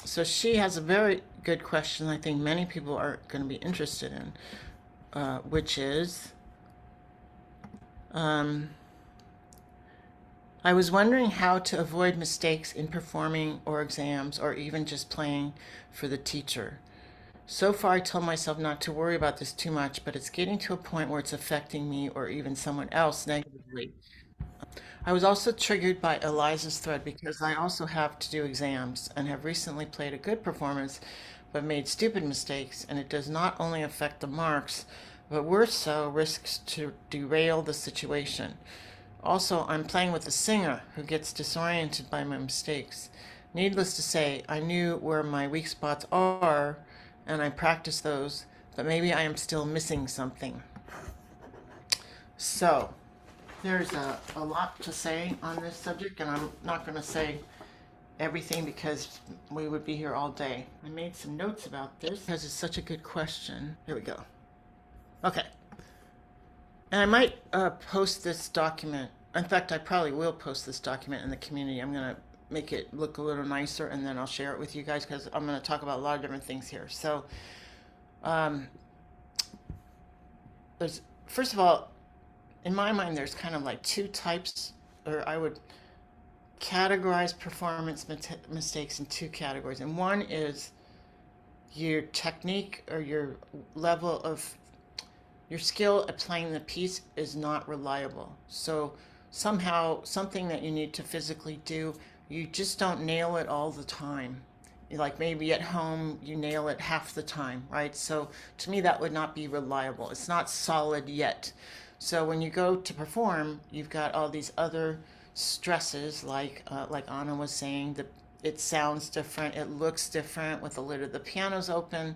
So she has a very good question I think many people are going to be interested in, which is um, I was wondering how to avoid mistakes in performing or exams or even just playing for the teacher. So far, I told myself not to worry about this too much, but it's getting to a point where it's affecting me or even someone else negatively. I was also triggered by Eliza's thread because I also have to do exams and have recently played a good performance but made stupid mistakes, and it does not only affect the marks, but worse so, risks to derail the situation. Also, I'm playing with a singer who gets disoriented by my mistakes. Needless to say, I knew where my weak spots are and I practice those, but maybe I am still missing something. So, there's a lot to say on this subject, and I'm not going to say everything because we would be here all day. I made some notes about this because it's such a good question. Here we go. Okay. And I might post this document. In fact, I probably will post this document in the community. I'm going to make it look a little nicer and then I'll share it with you guys because I'm going to talk about a lot of different things here. So, um, there's, first of all, in my mind, there's kind of like two types, or I would categorize performance mistakes in two categories. And one is your technique or your level of your skill at playing the piece is not reliable. So somehow something that you need to physically do, you just don't nail it all the time. Like maybe at home you nail it half the time, right? So to me that would not be reliable. It's not solid yet. So when you go to perform, you've got all these other stresses, like Anna was saying, that it sounds different, it looks different with the lid of the piano's open.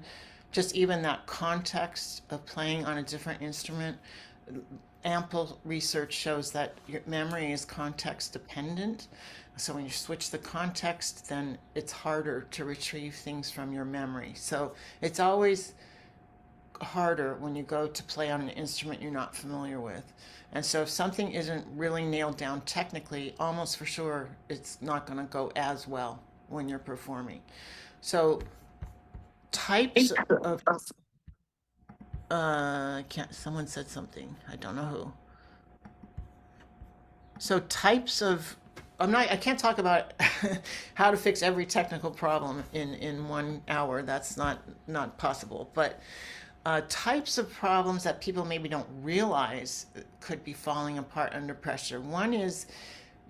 Just even that context of playing on a different instrument, ample research shows that your memory is context dependent. So when you switch the context, then it's harder to retrieve things from your memory. So it's always harder when you go to play on an instrument you're not familiar with. And so if something isn't really nailed down technically, almost for sure it's not going to go as well when you're performing. So types of can't someone said something. I don't know who. So types of I can't talk about how to fix every technical problem in 1 hour. That's not possible. But types of problems that people maybe don't realize could be falling apart under pressure. One is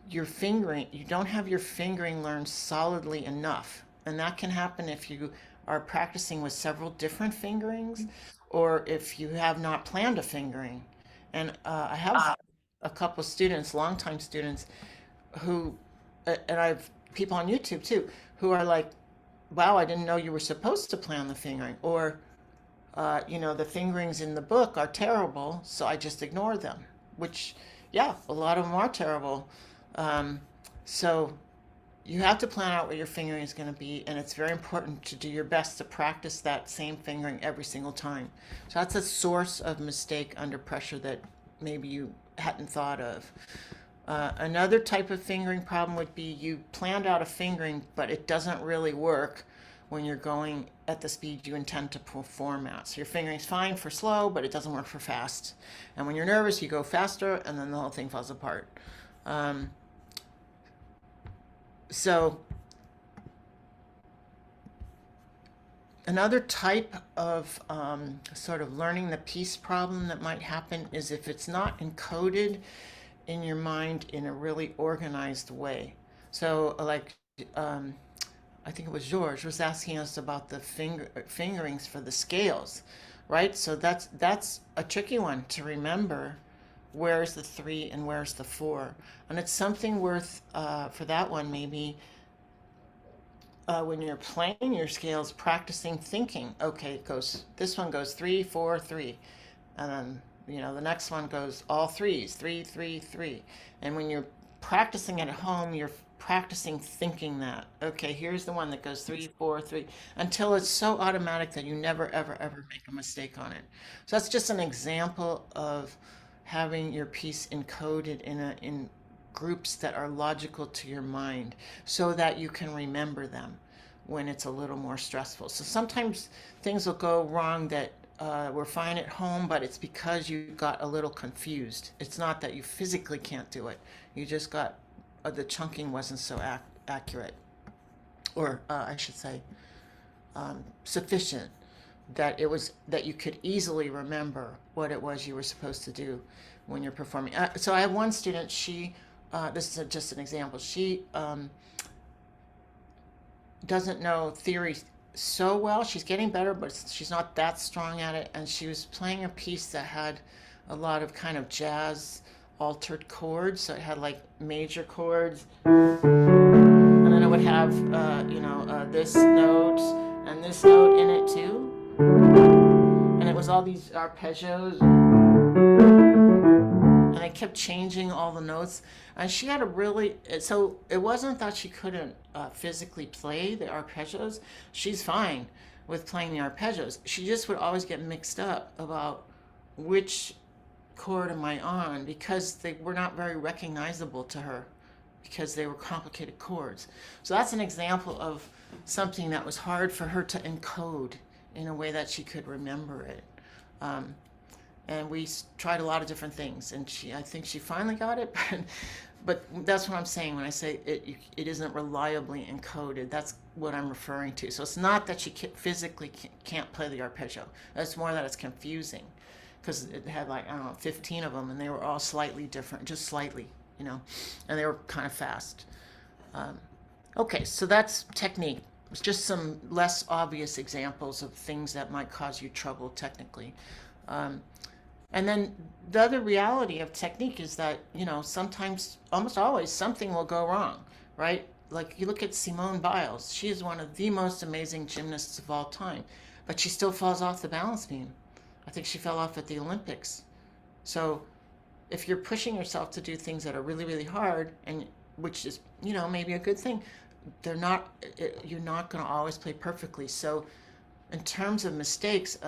your fingering. You don't have your fingering learned solidly enough. And that can happen if you are practicing with several different fingerings or if you have not planned a fingering. And I have a couple students, longtime students, who, and I've people on YouTube too, who are like, wow, I didn't know you were supposed to plan the fingering. Or the fingerings in the book are terrible, so I just ignore them, which, yeah, a lot of them are terrible. Um, so you have to plan out what your fingering is going to be, and it's very important to do your best to practice that same fingering every single time. So that's a source of mistake under pressure that maybe you hadn't thought of. Another type of fingering problem would be you planned out a fingering, but it doesn't really work when you're going at the speed you intend to perform at. So your fingering's fine for slow, but it doesn't work for fast. And when you're nervous, you go faster, and then the whole thing falls apart. Um, so another type of sort of learning the piece problem that might happen is if it's not encoded in your mind in a really organized way. So, like, um, I think it was George was asking us about the fingerings for the scales, right? So that's a tricky one to remember. Where's the three and where's the four? And it's something worth for that one maybe when you're playing your scales, practicing thinking. Okay, it goes. This one goes 3, 4, 3, and then the next one goes all threes, 3, 3, 3. And when you're practicing at home, you're practicing thinking that. Okay, here's the one that goes 3, 4, 3, until it's so automatic that you never, ever, ever make a mistake on it. So that's just an example of having your piece encoded in groups that are logical to your mind so that you can remember them. when it's a little more stressful. So sometimes things will go wrong that were fine at home, but it's because you got a little confused. It's not that you physically can't do it. You just got, the chunking wasn't so accurate, or I should say, sufficient, that you could easily remember what it was you were supposed to do when you're performing. So I have one student, this is just an example, she doesn't know theory so well. She's getting better, but she's not that strong at it. And she was playing a piece that had a lot of kind of jazz altered chords. So it had like major chords, and then it would have, this note and this note in it too. And it was all these arpeggios. And I kept changing all the notes. And she had so it wasn't that she couldn't physically play the arpeggios. She's fine with playing the arpeggios. She just would always get mixed up about which chord am I on, because they were not very recognizable to her, because they were complicated chords. So that's an example of something that was hard for her to encode in a way that she could remember it. And we tried a lot of different things, and I think she finally got it, but that's what I'm saying when I say it isn't reliably encoded. That's what I'm referring to. So it's not that she physically can't play the arpeggio. It's more that it's confusing, because it had 15 of them, and they were all slightly different, just slightly, and they were kind of fast. Okay, so that's technique. It's just some less obvious examples of things that might cause you trouble technically. And then the other reality of technique is that, sometimes, almost always, something will go wrong, right? Like you look at Simone Biles. She is one of the most amazing gymnasts of all time, but she still falls off the balance beam. I think she fell off at the Olympics. So if you're pushing yourself to do things that are really, really hard, and which is, maybe a good thing, you're not going to always play perfectly. So in terms of mistakes,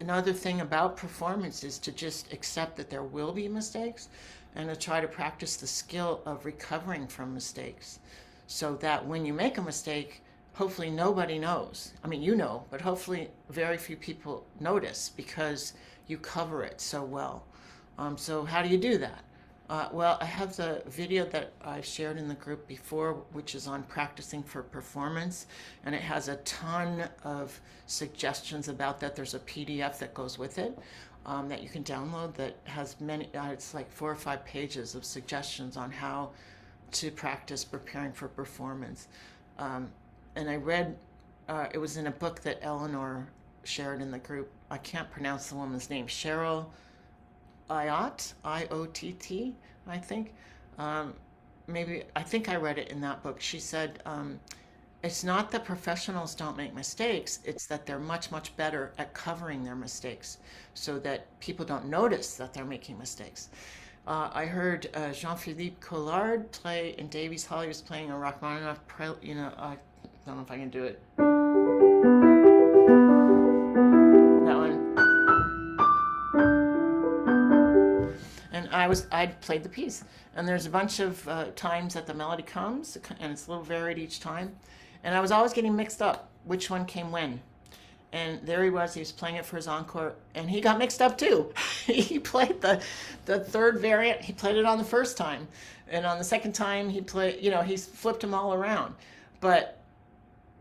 another thing about performance is to just accept that there will be mistakes, and to try to practice the skill of recovering from mistakes, so that when you make a mistake, hopefully nobody knows. I mean, but hopefully very few people notice, because you cover it so well. So how do you do that? Well, I have the video that I've shared in the group before, which is on practicing for performance, and it has a ton of suggestions about that. There's a PDF that goes with it that you can download that has many, it's like 4 or 5 pages of suggestions on how to practice preparing for performance. And I read, it was in a book that Eleanor shared in the group. I can't pronounce the woman's name. Cheryl Iott, I-O-T-T, I think. I think I read it in that book. She said, it's not that professionals don't make mistakes, it's that they're much, much better at covering their mistakes so that people don't notice that they're making mistakes. I heard Jean-Philippe Collard play in Davies Hall. He was playing a Rachmaninoff, I don't know if I can do it. That one. And I'd played the piece, and there's a bunch of times that the melody comes, and it's a little varied each time, and I was always getting mixed up which one came when. And there he was playing it for his encore, and he got mixed up too. He played the third variant, he played it on the first time, and on the second time he played, he flipped them all around. But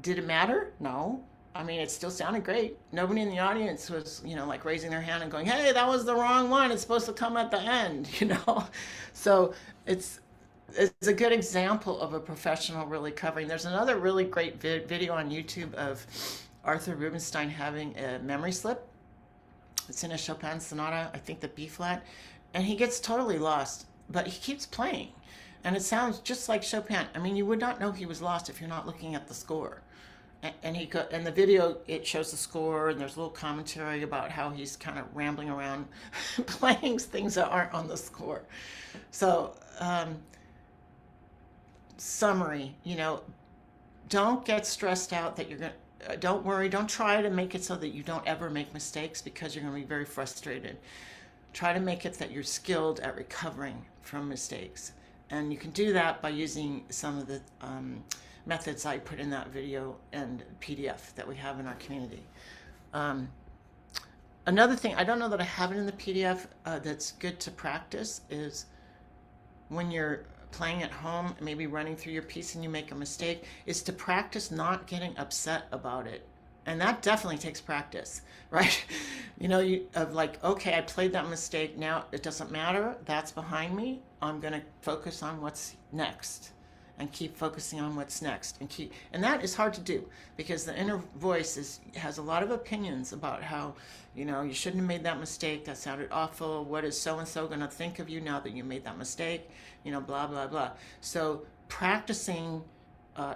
did it matter? No. I mean, it still sounded great. Nobody in the audience was, like raising their hand and going, hey, that was the wrong one. It's supposed to come at the end, So it's a good example of a professional really covering. There's another really great video on YouTube of Arthur Rubinstein having a memory slip. It's in a Chopin sonata, I think the B flat, and he gets totally lost, but he keeps playing. And it sounds just like Chopin. I mean, you would not know he was lost if you're not looking at the score. And the video, it shows the score, and there's a little commentary about how he's kind of rambling around playing things that aren't on the score. So, summary, don't get stressed out that you're going to, don't worry, don't try to make it so that you don't ever make mistakes, because you're going to be very frustrated. Try to make it that you're skilled at recovering from mistakes. And you can do that by using some of the methods I put in that video and PDF that we have in our community. Um, Another thing, I don't know that I have it in the PDF, that's good to practice is when you're playing at home, maybe running through your piece and you make a mistake, is to practice not getting upset about it. And that definitely takes practice, right? Of like, okay, I played that mistake. Now it doesn't matter. That's behind me. I'm going to focus on what's next and keep focusing on what's next and that is hard to do because the inner voice has a lot of opinions about how you shouldn't have made that mistake, that sounded awful, what is so and so going to think of you now that you made that mistake, blah blah blah. So practicing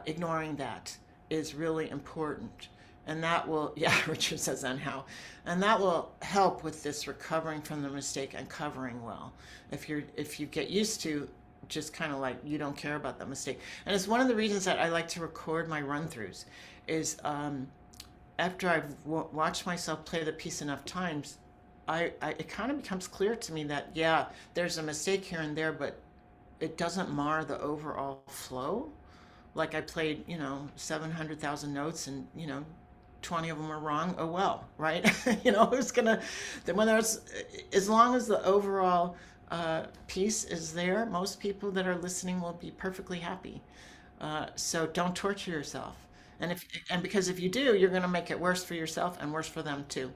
ignoring that is really important, and that will yeah Richard says, and how, and that will help with this recovering from the mistake and covering well if you get used to just kind of like you don't care about that mistake. And it's one of the reasons that I like to record my run-throughs is after I've watched myself play the piece enough times, it kind of becomes clear to me that yeah, there's a mistake here and there, but it doesn't mar the overall flow. Like I played 700,000 notes and 20 of them were wrong. Oh well, right? Who's gonna then when there's as long as the overall piece is there, most people that are listening will be perfectly happy. So don't torture yourself. And because if you do, you're going to make it worse for yourself and worse for them too.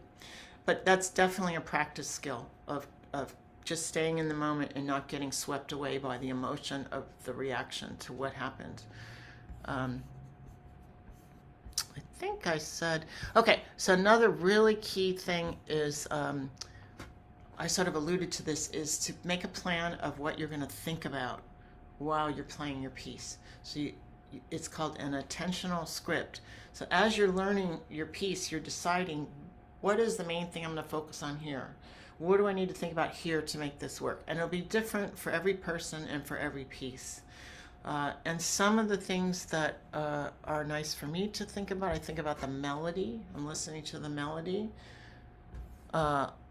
But that's definitely a practice skill of just staying in the moment and not getting swept away by the emotion of the reaction to what happened. I think I said, okay, so another really key thing is I sort of alluded to this, is to make a plan of what you're going to think about while you're playing your piece. So it's called an attentional script. So as you're learning your piece, you're deciding what is the main thing I'm going to focus on here. What do I need to think about here to make this work? And it'll be different for every person and for every piece. And some of the things that are nice for me to think about, I think about the melody. I'm listening to the melody.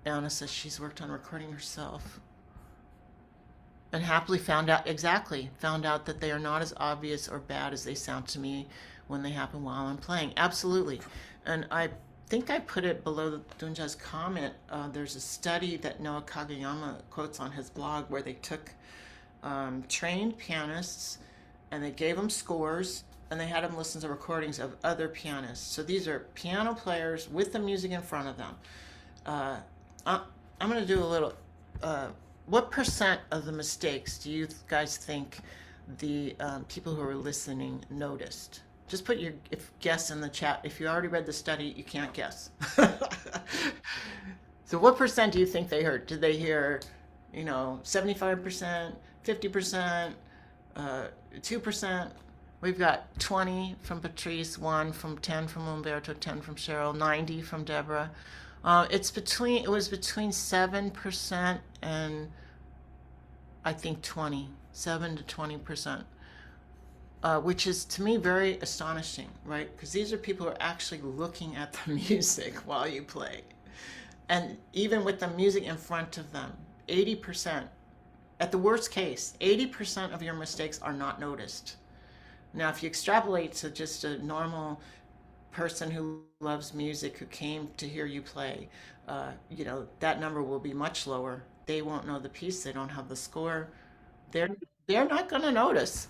Anna says she's worked on recording herself and happily found out that they are not as obvious or bad as they sound to me when they happen while I'm playing. Absolutely. And I think I put it below Dunja's comment. There's a study that Noah Kageyama quotes on his blog where they took trained pianists and they gave them scores and they had them listen to recordings of other pianists. So these are piano players with the music in front of them. I'm going to do a little, what percent of the mistakes do you guys think the people who are listening noticed? Just put your guess in the chat. If you already read the study, you can't guess. So what percent do you think they heard? Did they hear, 75%, 50%, 2%? We've got 20 from Patrice, 1 from 10 from Umberto, 10 from Cheryl, 90 from Deborah. It was between 7% and I think 7 to 20%, which is to me very astonishing, right? Because these are people who are actually looking at the music while you play. And even with the music in front of them, 80%, at the worst case, 80% of your mistakes are not noticed. Now, if you extrapolate to just a normal person who loves music, who came to hear you play, that number will be much lower. They won't know the piece. They don't have the score. They're not going to notice.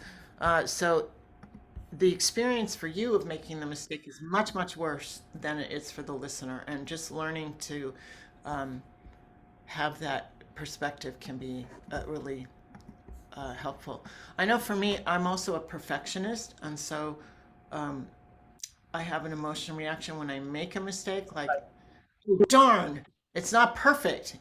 So the experience for you of making the mistake is much, much worse than it is for the listener. And just learning to have that perspective can be really helpful. I know for me, I'm also a perfectionist, and so I have an emotional reaction when I make a mistake, like, "Oh, darn, it's not perfect,"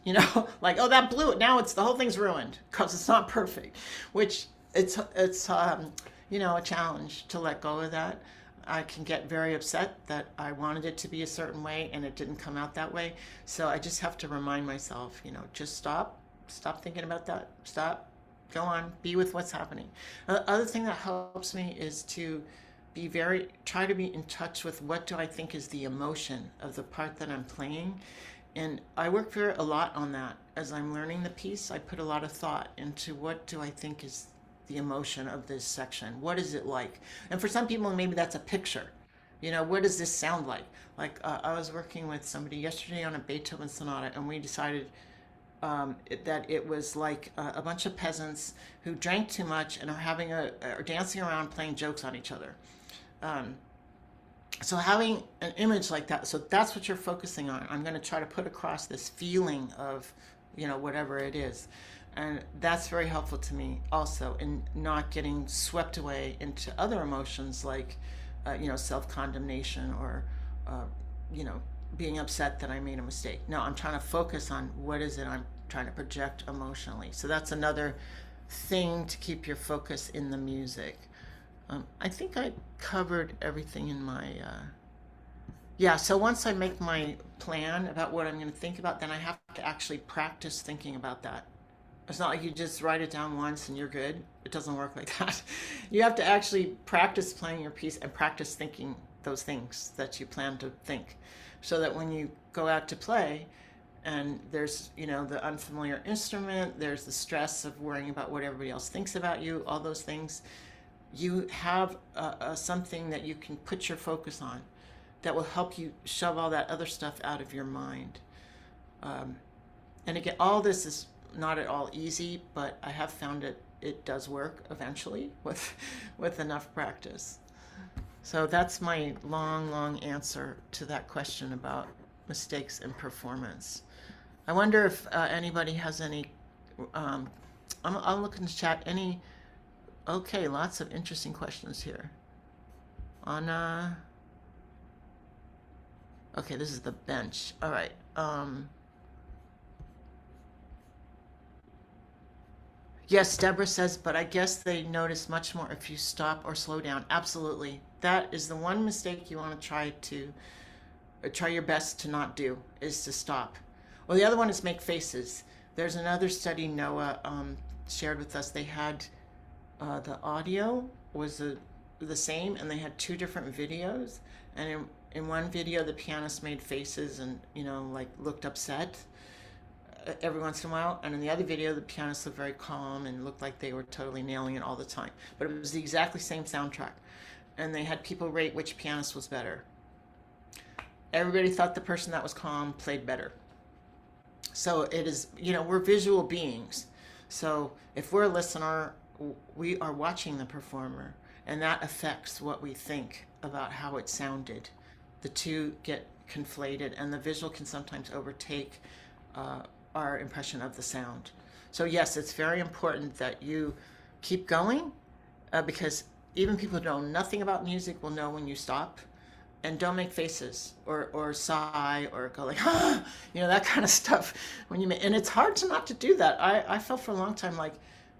like, oh, that blew it. Now the whole thing's ruined because it's not perfect, which it's a challenge to let go of that. I can get very upset that I wanted it to be a certain way and it didn't come out that way. So I just have to remind myself, just stop thinking about that. Stop, go on, be with what's happening. The other thing that helps me is to try to be in touch with what do I think is the emotion of the part that I'm playing. And I work a lot on that. As I'm learning the piece, I put a lot of thought into what do I think is the emotion of this section. What is it like? And for some people, maybe that's a picture. You know, what does this sound like? Like I was working with somebody yesterday on a Beethoven sonata, and we decided that it was like a bunch of peasants who drank too much and are dancing around playing jokes on each other. So having an image like that, so that's what you're focusing on. I'm going to try to put across this feeling of, you know, whatever it is. And that's very helpful to me also in not getting swept away into other emotions like, you know, self-condemnation or, you know, being upset that I made a mistake. No, I'm trying to focus on what is it I'm trying to project emotionally. So that's another thing to keep your focus in the music. I think I covered everything in my, yeah, so once I make my plan about what I'm going to think about, then I have to actually practice thinking about that. It's not like you just write it down once and you're good. It doesn't work like that. You have to actually practice playing your piece and practice thinking those things that you plan to think, so that when you go out to play and there's, you know, the unfamiliar instrument, there's the stress of worrying about what everybody else thinks about you, all those things, you have something that you can put your focus on that will help you shove all that other stuff out of your mind. And again, all this is not at all easy, but I have found it does work eventually with enough practice. So that's my long answer to that question about mistakes in performance. I wonder if anybody has any, I'll look in the chat, any. Okay, lots of interesting questions here. Anna. Okay, this is the bench. All right. Yes, Deborah says, but I guess they notice much more if you stop or slow down. Absolutely. That is the one mistake you want to try your best to not do, is to stop. Well, the other one is make faces. There's another study Noah shared with us. They had the audio was the same, and they had two different videos. And in one video, the pianist made faces and, you know, like looked upset every once in a while. And in the other video, the pianist looked very calm and looked like they were totally nailing it all the time. But it was the exactly same soundtrack. And they had people rate which pianist was better. Everybody thought the person that was calm played better. So it is, you know, we're visual beings. So if we're a listener, we are watching the performer, and that affects what we think about how it sounded. The two get conflated, and the visual can sometimes overtake our impression of the sound. So yes, it's very important that you keep going, because even people who know nothing about music will know when you stop. And don't make faces or sigh or go like, ah, you know, that kind of stuff. And it's hard to not to do that. I felt for a long time like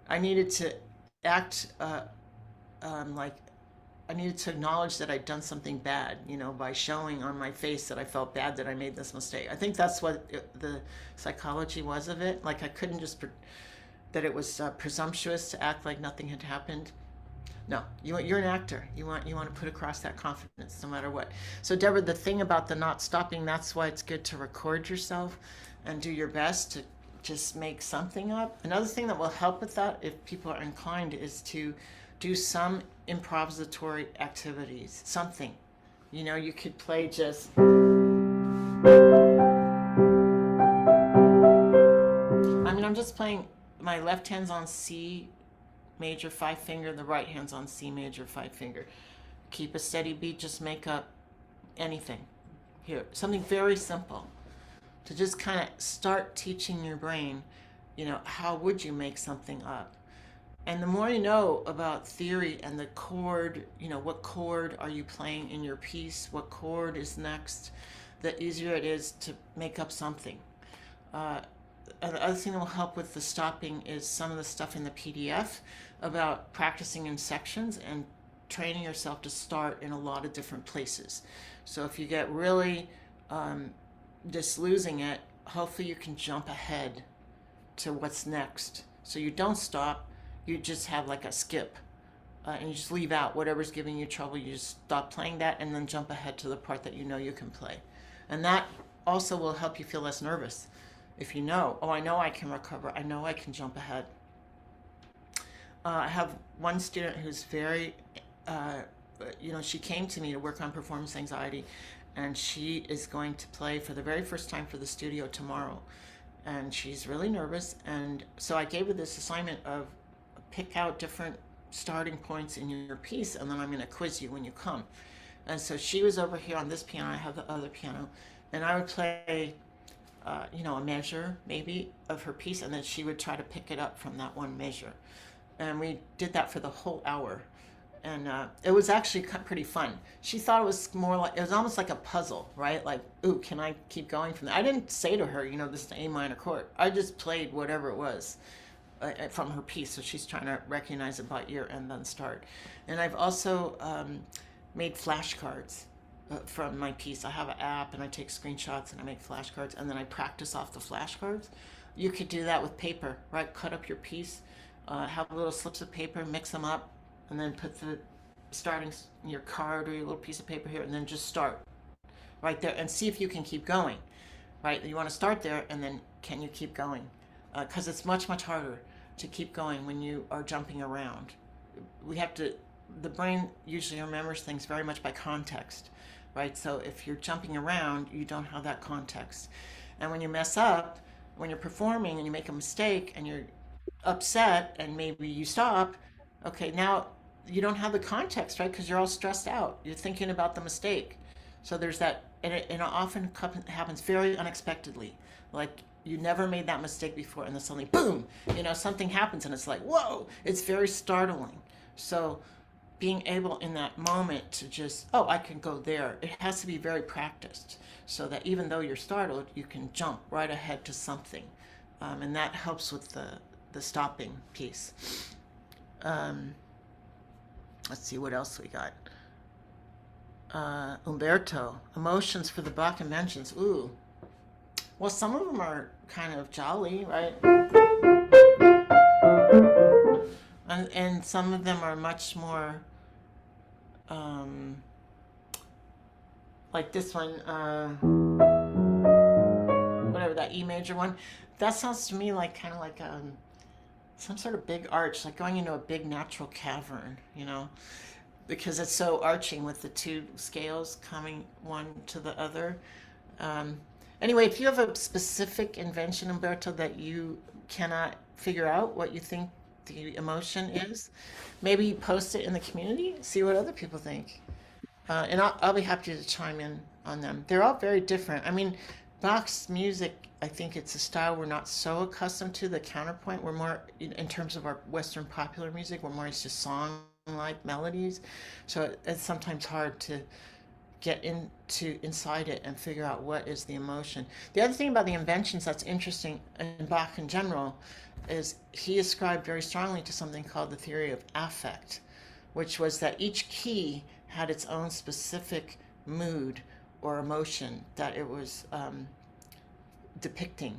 I needed to act like I needed to acknowledge that I'd done something bad, you know, by showing on my face that I felt bad that I made this mistake. I think that's what the psychology was of it. Like I couldn't just, that it was presumptuous to act like nothing had happened. No, you're an actor. You want to put across that confidence no matter what. So Deborah, the thing about the not stopping, that's why it's good to record yourself and do your best to just make something up. Another thing that will help with that, if people are inclined, is to do some improvisatory activities. Something. You know, you could play just... I mean, I'm just playing, my left hand's on C major 5 finger, the right hand's on C major 5 finger. Keep a steady beat, just make up anything. Here, something very simple to just kind of start teaching your brain, you know, how would you make something up? And the more you know about theory and the chord, you know, what chord are you playing in your piece, what chord is next, the easier it is to make up something. And the other thing that will help with the stopping is some of the stuff in the PDF about practicing in sections and training yourself to start in a lot of different places. So if you get really just losing it, hopefully you can jump ahead to what's next. So you don't stop, you just have like a skip. And you just leave out whatever's giving you trouble. You just stop playing that and then jump ahead to the part that you know you can play. And that also will help you feel less nervous. If you know, oh, I know I can recover. I know I can jump ahead. I have one student who's very, uh, she came to me to work on performance anxiety, and she is going to play for the very first time for the studio tomorrow. And she's really nervous. And so I gave her this assignment of pick out different starting points in your piece, and then I'm going to quiz you when you come. And so she was over here on this piano, I have the other piano, and I would play a measure maybe of her piece, and then she would try to pick it up from that one measure. And we did that for the whole hour. And it was actually pretty fun. She thought it was more like, it was almost like a puzzle, right? Like, ooh, can I keep going from there? I didn't say to her, this is an A minor chord. I just played whatever it was from her piece. So she's trying to recognize it by ear and then start. And I've also made flashcards from my piece. I have an app and I take screenshots and I make flashcards and then I practice off the flashcards. You could do that with paper, right? Cut up your piece, have little slips of paper, mix them up, and then put the starting your card or your little piece of paper here, and then just start right there and see if you can keep going. Right? You want to start there, and then can you keep going? Because it's much, much harder to keep going when you are jumping around. The brain usually remembers things very much by context, right? So if you're jumping around, you don't have that context. And when you mess up, when you're performing and you make a mistake and you're upset and maybe you stop, okay, now you don't have the context, right? Because you're all stressed out. You're thinking about the mistake. So there's that, and it often happens very unexpectedly. Like you never made that mistake before, and then suddenly, boom, something happens, and it's like, whoa, it's very startling. So being able in that moment to just, oh, I can go there. It has to be very practiced so that even though you're startled, you can jump right ahead to something. And that helps with the stopping piece. Um, let's see what else we got. Umberto, emotions for the Bach inventions. Ooh. Well, some of them are kind of jolly, right? And some of them are much more um, like this one, whatever that E major one. That sounds to me like kind of like some sort of big arch, like going into a big natural cavern, because it's so arching with the two scales coming one to the other. Um, anyway, if you have a specific invention, Umberto, that you cannot figure out what you think the emotion is, maybe post it in the community, see what other people think. And I'll be happy to chime in on them. They're all very different. I mean, Bach's music, I think it's a style we're not so accustomed to. The counterpoint, we're more, in terms of our Western popular music, we're more used to song-like melodies. So it's sometimes hard to get into inside it and figure out what is the emotion. The other thing about the inventions that's interesting in Bach in general is he ascribed very strongly to something called the theory of affect, which was that each key had its own specific mood or emotion that it was depicting.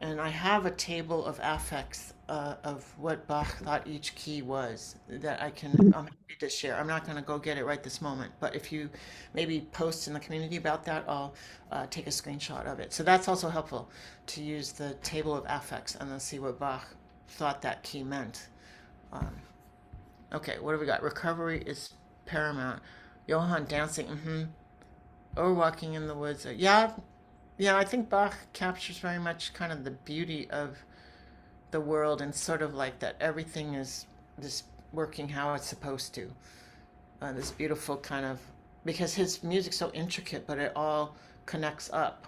And I have a table of affects of what Bach thought each key was that I'm happy to share. I'm not going to go get it right this moment, but if you maybe post in the community about that, I'll take a screenshot of it. So that's also helpful to use the table of affects and then see what Bach thought that key meant. Um, okay, what do we got? Recovery is paramount. Johann dancing, or walking in the woods. Yeah, yeah, I think Bach captures very much kind of the beauty of the world and sort of like that everything is just working how it's supposed to. This beautiful kind of, because his music's so intricate, but it all connects up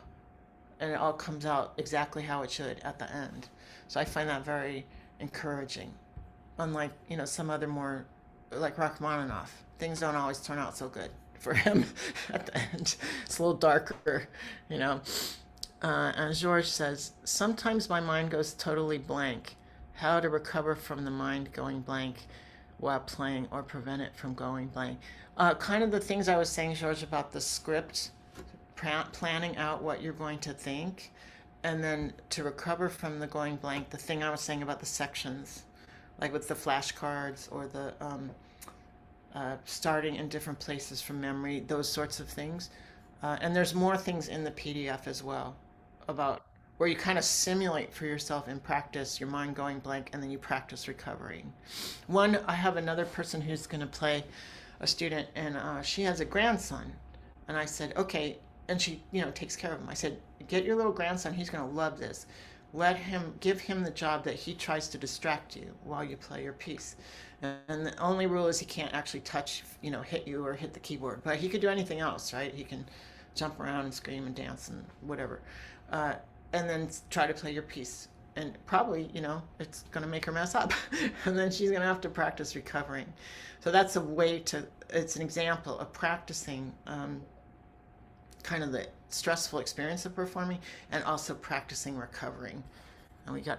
and it all comes out exactly how it should at the end. So I find that very encouraging. Unlike, some other more, like Rachmaninoff, things don't always turn out so good for him at the end. It's a little darker, you know. And George says, sometimes my mind goes totally blank. How to recover from the mind going blank while playing or prevent it from going blank. Kind of the things I was saying, George, about the script, planning out what you're going to think, and then to recover from the going blank, the thing I was saying about the sections, like with the flashcards or the starting in different places from memory, those sorts of things. And there's more things in the PDF as well about. where you kind of simulate for yourself in practice your mind going blank, and then you practice recovering. I have another person who's going to play a student, and she has a grandson, and I said, okay, and she, takes care of him. I said, get your little grandson. He's going to love this. Give him the job that he tries to distract you while you play your piece. And the only rule is he can't actually touch, hit you or hit the keyboard, but he could do anything else, right? He can jump around and scream and dance and whatever. And then try to play your piece. And probably, it's going to make her mess up. And then she's going to have to practice recovering. So that's it's an example of practicing kind of the stressful experience of performing and also practicing recovering. And we got